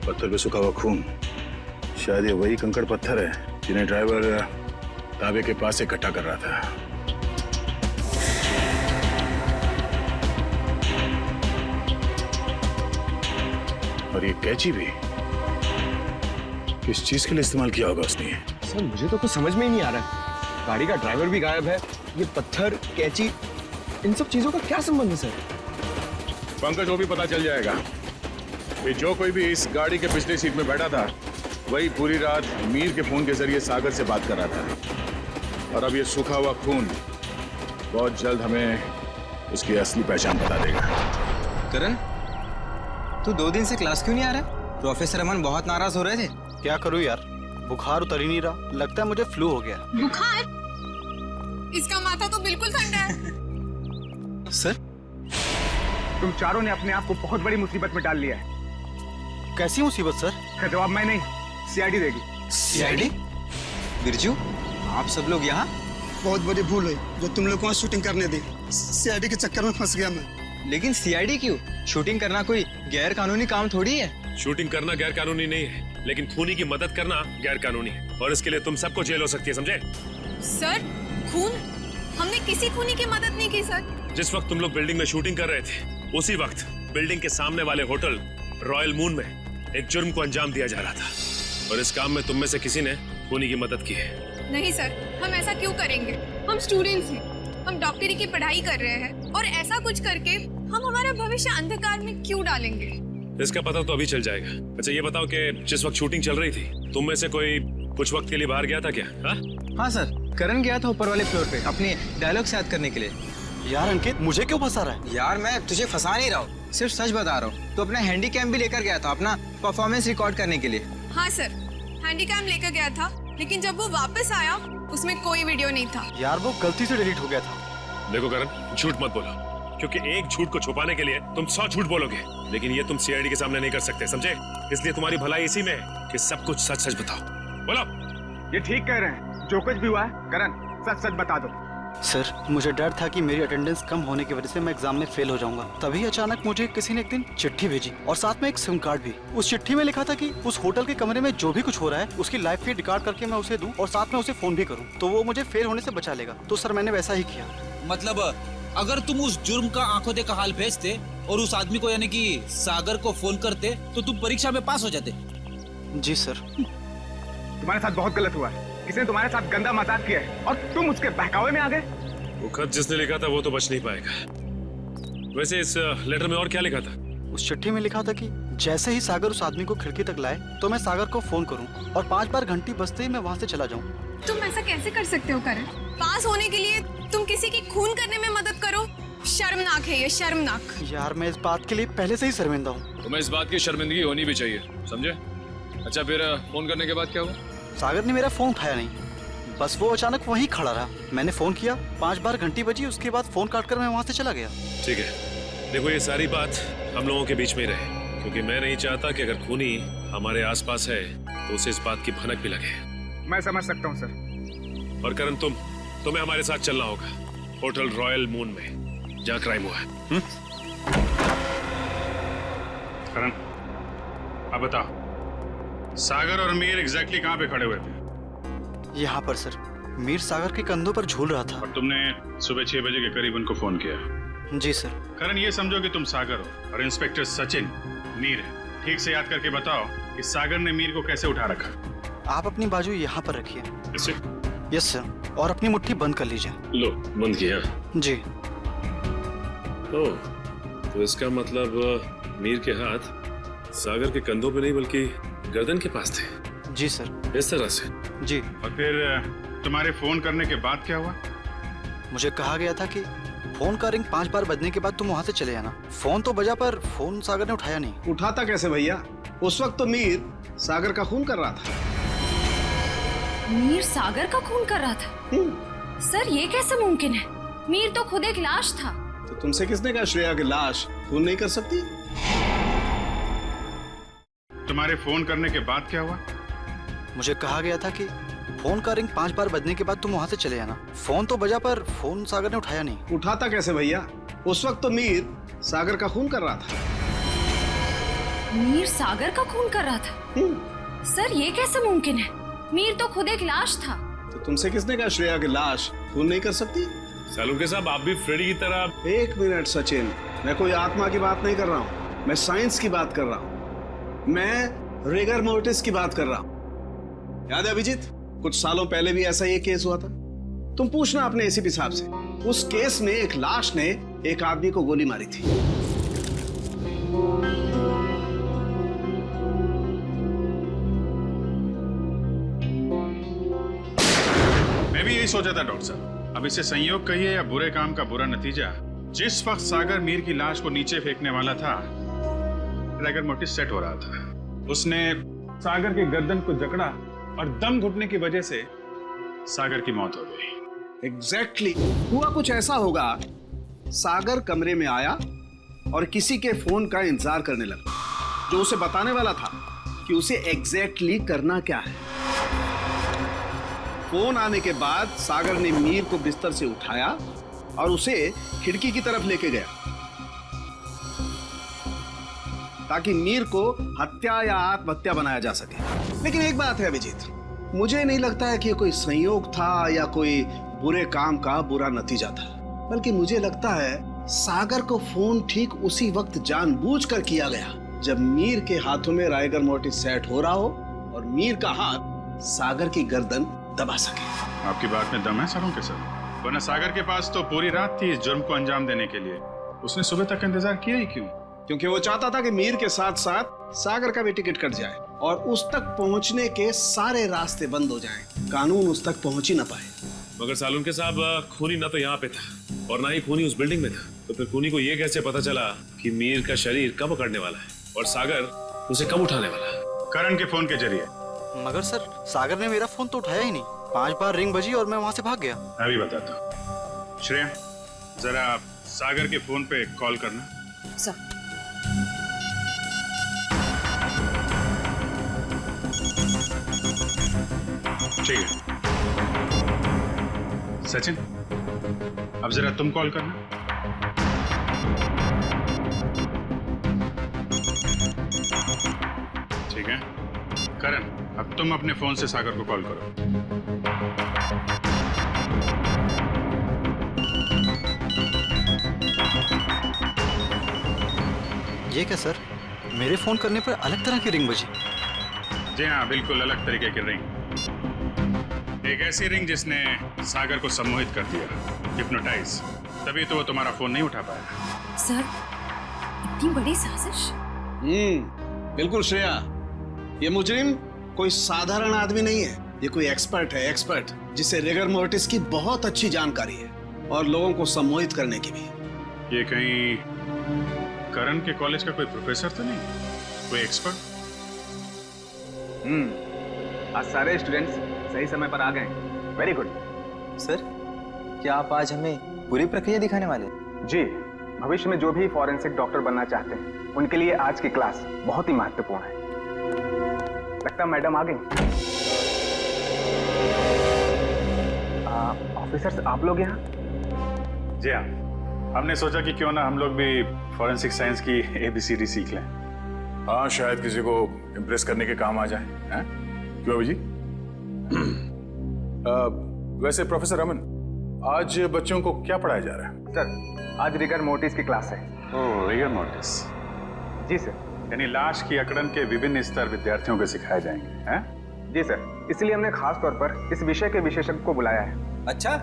पत्थर पे सूखा हुआ खून। शायद ये वही कंकड़ पत्थर है जिन्हें ड्राइवर ढाबे के पास इकट्ठा कर रहा था। और ये कैंची भी किस चीज के लिए इस्तेमाल किया होगा उसने? सर मुझे तो कुछ समझ में ही नहीं आ रहा है। गाड़ी का ड्राइवर भी गायब है, ये पत्थर, कैंची, इन सब चीजों का क्या संबंध है सर? पंकज वो भी पता चल जाएगा कि जो कोई भी इस गाड़ी के पिछले सीट में बैठा था वही पूरी रात मीर के फोन के जरिए सागर से बात कर रहा था। और अब ये सूखा हुआ खून बहुत जल्द हमें उसकी असली पहचान बता देगा। करण, तू 2 दिन से क्लास क्यों नहीं आ रहा? प्रोफेसर अमन बहुत नाराज हो रहे थे। क्या करूं यार, बुखार उतर ही नहीं रहा, लगता है मुझे फ्लू हो गया। बुखार? इसका माथा तो बिल्कुल ठंडा है। सर, तुम चारों ने अपने आप को बहुत बड़ी मुसीबत में डाल लिया है। कैसी मुसीबत सर? का जवाब मैं नहीं, सीआईडी देगी। सीआईडी? बिरजू, आप सब लोग यहाँ? बहुत बड़ी भूल हुई जो तुम लोग को शूटिंग करने दी। सीआईडी के चक्कर में फंस गया मैं। लेकिन सीआईडी क्यों? शूटिंग करना कोई गैर कानूनी काम थोड़ी है। शूटिंग करना गैर कानूनी नहीं है, लेकिन खूनी की मदद करना गैर कानूनी है, और इसके लिए तुम सबको जेल हो सकती है, समझे? सर, खून? हमने किसी खूनी की मदद नहीं की सर। जिस वक्त तुम लोग बिल्डिंग में शूटिंग कर रहे थे, उसी वक्त बिल्डिंग के सामने वाले होटल रॉयल मून में एक जुर्म को अंजाम दिया जा रहा था, और इस काम में तुम में से किसी ने खूनी की मदद की है। नहीं सर, हम ऐसा क्यों करेंगे? हम स्टूडेंट्स हैं, हम डॉक्टरी की पढ़ाई कर रहे हैं, और ऐसा कुछ करके हम हमारा भविष्य अंधकार में क्यों डालेंगे? इसका पता तो अभी चल जाएगा। अच्छा ये बताओ कि जिस वक्त शूटिंग चल रही थी, तुम में से कोई कुछ वक्त के लिए बाहर गया था क्या? हाँ सर, करण गया था ऊपर वाले फ्लोर पे अपने डायलॉग्स याद करने के लिए। यार अंकित, मुझे क्यों फंसा रहा है? यार मैं तुझे फंसा नहीं रहा हूँ, सिर्फ सच बता रहा हूँ। तो अपना हैंडीकैम भी लेकर गया था अपना परफॉर्मेंस रिकॉर्ड करने के लिए। हाँ सर, हैंडीकैम लेकर गया था, लेकिन जब वो वापस आया उसमें कोई वीडियो नहीं था। यार वो गलती से डिलीट हो गया था। देखो करण, झूठ मत बोलो, क्योंकि एक झूठ को छुपाने के लिए तुम 100 झूठ बोलोगे, लेकिन ये तुम सीआईडी के सामने नहीं कर सकते, समझे? इसलिए तुम्हारी भलाई इसी में है कि सब कुछ सच सच बताओ। बोलो। ये ठीक कह रहे हैं, जो कुछ भी हुआ है करण सच सच बता दो। सर, मुझे डर था कि मेरी अटेंडेंस कम होने की वजह से मैं एग्जाम में फेल हो जाऊंगा। तभी अचानक मुझे किसी ने एक दिन चिट्ठी भेजी, और साथ में एक सिम कार्ड भी। उस चिट्ठी में लिखा था कि उस होटल के कमरे में जो भी कुछ हो रहा है उसकी लाइव फीड रिकॉर्ड करके मैं उसे दूं, और साथ में उसे फोन भी करूं, तो वो मुझे फेल होने से बचा लेगा। तो सर मैंने वैसा ही किया। मतलब अगर तुम उस जुर्म का आंखों देखा हाल भेजते और उस आदमी को यानी कि सागर को फोन करते, तो तुम परीक्षा में पास हो जाते। जी सर। तुम्हारे साथ बहुत गलत हुआ है, किसी ने तुम्हारे साथ गंदा मजाक किया है और तुम उसके बहकावे में आ गए। वो खत जिसने लिखा था वो तो बच नहीं पाएगा। वैसे इस लेटर में और क्या लिखा था? उस चिट्ठी में लिखा था कि जैसे ही सागर उस आदमी को खिड़की तक लाए तो मैं सागर को फोन करूं, और 5 बार घंटी बजते ही मैं वहां से चला जाऊं। तुम ऐसा कैसे कर सकते हो करण? पास होने के लिए तुम किसी की खून करने में मदद करो? शर्मनाक है ये, शर्मनाक। यार मैं इस बात के लिए पहले से ही शर्मिंदा हूँ। तुम्हें इस बात की शर्मिंदगी होनी भी चाहिए, समझे? अच्छा फिर फोन करने के बाद क्या हुआ? सागर ने मेरा फोन उठाया नहीं, बस वो अचानक वहीं खड़ा रहा। मैंने फोन किया, 5 बार घंटी बजी, उसके बाद फोन काटकर मैं वहां से चला गया। ठीक है, देखो ये सारी बात हम लोगों के बीच में रहे, क्योंकि मैं नहीं चाहता कि अगर खूनी हमारे आसपास है तो उसे इस बात की भनक भी लगे। मैं समझ सकता हूँ सर। और करण तुम्हें हमारे साथ चलना होगा होटल रॉयल मून में, जहाँ क्राइम हुआ है। करण, अब बताओ सागर और मीर एग्जैक्टली कहाँ पे खड़े हुए थे? यहाँ पर सर। मीर सागर के कंधों पर झूल रहा था। और तुमने सुबह 6 बजे के करीब उनको फोन किया? जी सर। करण, ये समझो कि तुम सागर हो और इंस्पेक्टर सचिन मीर है। ठीक से याद करके बताओ कि सागर ने मीर को कैसे उठा रखा? आप अपनी बाजू यहाँ पर रखिए। इसे? यस सर, और अपनी मुट्ठी बंद कर लीजिए। लो, बंद किया? जी। ओह, तो इसका मतलब मीर के हाथ सागर के कंधों पे नहीं बल्कि गर्दन के पास थे। जी सर। इस तरह से? जी। और फिर तुम्हारे फोन करने के बाद क्या हुआ? मुझे कहा गया था कि फोन का रिंग 5 बार बजने के बाद तुम वहाँ से चले जाना। फोन तो बजा पर फोन सागर ने उठाया नहीं। उठाता कैसे भैया? उस वक्त तो मीर सागर का खून कर रहा था। मीर सागर का खून कर रहा था? सर ये कैसे मुमकिन है? मीर तो खुद एक लाश था। तो तुमसे किसने कहा श्रेया की लाश खून नहीं कर सकती? तुम्हारे फोन करने के बाद क्या हुआ? मुझे कहा गया था कि फोन का रिंग 5 बार बजने के बाद तुम वहाँ से चले जाना। फोन तो बजा पर फोन सागर ने उठाया नहीं। उठाता कैसे भैया? उस वक्त तो मीर सागर का खून कर रहा था। मीर सागर का खून कर रहा था? सर ये कैसे मुमकिन है? मीर तो खुद एक लाश था। तो तुमसे किसने कहा श्रेया की लाश खून नहीं कर सकती? सालुंके साहब, आप भी फ्रेडी की तरह। 1 मिनट सचिन, मैं कोई आत्मा की बात नहीं कर रहा हूँ, मैं साइंस की बात कर रहा हूँ। मैं रिगर मोर्टिस की बात कर रहा हूँ। याद है अभिजीत, कुछ सालों पहले भी ऐसा ही केस हुआ था। तुम पूछना अपने एसीपी साहब से। उस केस में एक लाश ने एक आदमी को गोली मारी थी। यही सोचा था डॉक्टर साहब। अब इसे संयोग कहिए या बुरे काम का बुरा नतीजा, जिस वक्त सागर मीर की लाश को नीचे फेंकने वाला था, रैगर मोटिस सेट हो रहा था। उसने सागर के गर्दन को जकड़ा और दम घुटने की वजह से सागर की मौत हो गई। एग्जैक्टली हुआ कुछ ऐसा होगा, सागर कमरे में आया और किसी के फोन का इंतजार करने लगा, जो उसे बताने वाला था कि उसे एग्जैक्टली करना क्या है। फोन आने के बाद सागर ने मीर को बिस्तर से उठाया और उसे खिड़की की तरफ लेके गया, ताकि मीर को हत्या या आत्महत्या बनाया जा सके। लेकिन एक बात है अभिजीत, मुझे नहीं लगता है कि ये कोई संयोग था या कोई बुरे काम का बुरा नतीजा था, बल्कि मुझे लगता है सागर को फोन ठीक उसी वक्त जानबूझकर किया गया जब मीर के हाथों में राइगर मोर्टिस सेट हो रहा हो और मीर का हाथ सागर की गर्दन दबा सके। आपकी बात में दम है सरों के सर, वरना सागर के पास तो पूरी रात थी इस जुर्म को अंजाम देने के लिए। उसने सुबह तक इंतजार किया ही क्यों? क्योंकि वो चाहता था कि मीर के साथ साथ सागर का भी टिकट कट जाए और उस तक पहुंचने के सारे रास्ते बंद हो जाएं, कानून उस तक पहुंच ही ना पाए। मगर सालुन के साहब, खूनी ना तो यहाँ पे था और ना ही खूनी उस बिल्डिंग में था, तो फिर खूनी को ये कैसे पता चला कि मीर का शरीर कब पकड़ने वाला है और सागर उसे कब उठाने वाला है? करण के फोन के जरिए। मगर सर, सागर ने मेरा फोन तो उठाया ही नहीं। 5 बार रिंग बजी और मैं वहां से भाग गया। अभी बताता हूँ। श्रेया, जरा सागर के फोन पे कॉल करना। सर। ठीक है सचिन, अब जरा तुम कॉल करना। ठीक है करण, अब तुम अपने फोन से सागर को कॉल करो। ये क्या सर, मेरे फोन करने पर अलग तरह की रिंग बजी? जी हाँ, बिल्कुल अलग तरीके की रिंग। एक ऐसी रिंग जिसने सागर को सम्मोहित कर दिया, हिप्नोटाइज। तभी तो वो तुम्हारा फोन नहीं उठा पाया। सर, इतनी बड़ी साजिश? बिल्कुल श्रेया, ये मुजरिम कोई साधारण आदमी नहीं है, ये कोई एक्सपर्ट है, एक्सपर्ट जिसे रिगर मोर्टिस की बहुत अच्छी जानकारी है और लोगों को सम्मोहित करने की भी। ये कहीं करण के कॉलेज का कोई प्रोफेसर तो नहीं, कोई एक्सपर्ट? आज सारे स्टूडेंट्स सही समय पर आ गए। Very good sir. क्या आप आज हमें पूरी प्रक्रिया दिखाने वाले? जी, भविष्य में जो भी फॉरेंसिक डॉक्टर बनना चाहते हैं उनके लिए आज की क्लास बहुत ही महत्वपूर्ण है। लगता मैडम आ गई। ऑफिसर्स, आप लोग यहाँ? जी हाँ, हमने सोचा कि क्यों ना हम लोग भी फॉरेंसिक साइंस की ABCD सीख लें। हाँ, शायद किसी को इम्प्रेस करने के काम आ जाए। हैं? क्यों अभी जी? वैसे प्रोफेसर रमन, आज बच्चों को क्या पढ़ाया जा रहा है? सर, आज रिगर मोर्टिस की क्लास है। ओह, रिगर मोर्टिस। जी सर। यानी लाश की अकड़न के विभिन्न स्तर विद्यार्थियों को सिखाए जाएंगे, हैं? जी सर, इसलिए हमने खास तौर पर इस विषय के विशेषज्ञ को बुलाया है। अच्छा,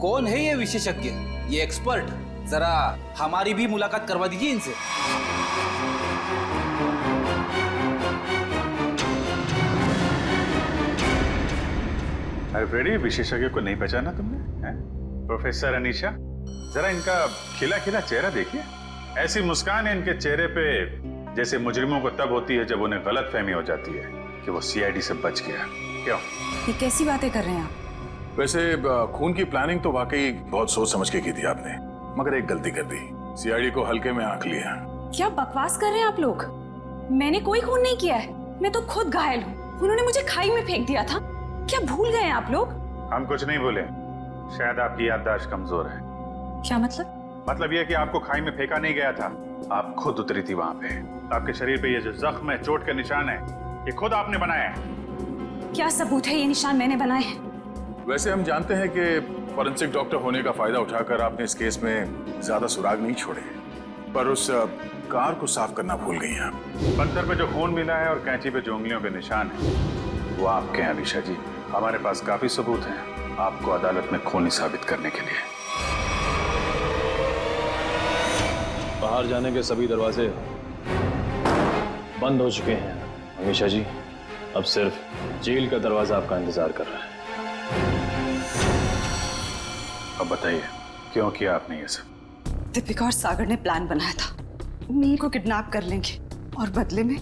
कौन है ये विशेषज्ञ, ये एक्सपर्ट? जरा हमारी भी मुलाकात करवा दीजिए इनसे। अरे विशेषज्ञ को नहीं पहचाना तुमने? हैं? प्रोफेसर अनीशा, जरा इनका खिला खिला चेहरा देखिए। ऐसी मुस्कान है इनके चेहरे पे जैसे मुजरिमों को तब होती है जब उन्हें गलतफहमी हो जाती है कि वो CID से बच गया। क्यों? ये कैसी बातें कर रहे हैं आप? वैसे खून की प्लानिंग तो वाकई बहुत सोच समझ के की थी आपने, मगर एक गलती कर दी, CID को हल्के में आंक लिया। क्या बकवास कर रहे हैं आप लोग? मैंने कोई खून नहीं किया है, मैं तो खुद घायल हूँ। उन्होंने मुझे खाई में फेंक दिया था। क्या भूल गए हैं आप लोग? हम कुछ नहीं भूले, शायद आपकी याददाश्त कमजोर है। क्या मतलब? मतलब यह कि आपको खाई में फेंका नहीं गया था, आप खुद उतरी थी वहां पे। आपके शरीर पे ये जो जख्म है, चोट के निशान है, ये खुद आपने बनाया है। क्या सबूत है ये निशान मैंने बनाए हैं? वैसे हम जानते हैं कि फॉरेंसिक डॉक्टर होने का फायदा उठाकर आपने इस केस में ज्यादा सुराग नहीं छोड़े, पर उस कार को साफ करना भूल गई हैं आप। पत्थर पे जो खून मिला है और कैंची पे जो उंगलियों के निशान है, वो आपके हैं अनीशा जी। हमारे पास काफी सबूत हैं आपको अदालत में खूनी साबित करने के लिए। बाहर जाने के सभी दरवाजे बंद हो चुके हैं अनीशा जी, अब सिर्फ जेल का दरवाजा आपका इंतजार कर रहा है। अब बताइए क्यों किया आपने ये सब? दीपिका और सागर ने प्लान बनाया था मीर को किडनैप कर लेंगे और बदले में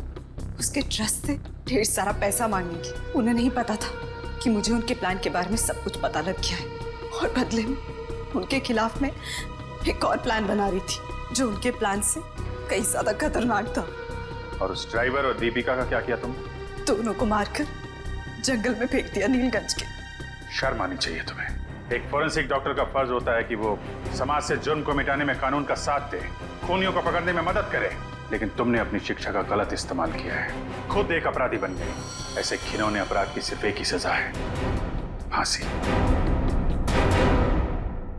उसके ट्रस्ट से ढेर सारा पैसा मांगेंगे। उन्हें नहीं पता था कि मुझे उनके प्लान के बारे में सब कुछ पता लग गया है और बदले में उनके खिलाफ मैं एक और प्लान बना रही थी जो उनके प्लान से कई ज्यादा खतरनाक था। और उस ड्राइवर और दीपिका का क्या किया तुम? दोनों को मारकर जंगल में फेंक दिया नीलगंज के। शर्म आनी चाहिए तुम्हें। एक फोरेंसिक डॉक्टर का फर्ज होता है कि वो समाज से जुर्म को मिटाने में कानून का साथ दे, खूनियों को पकड़ने में मदद करे, लेकिन तुमने अपनी शिक्षा का गलत इस्तेमाल किया है। खुद एक अपराधी बन गई। ऐसे घिनौने अपराध की सिर्फ एक ही सजा है, फांसी।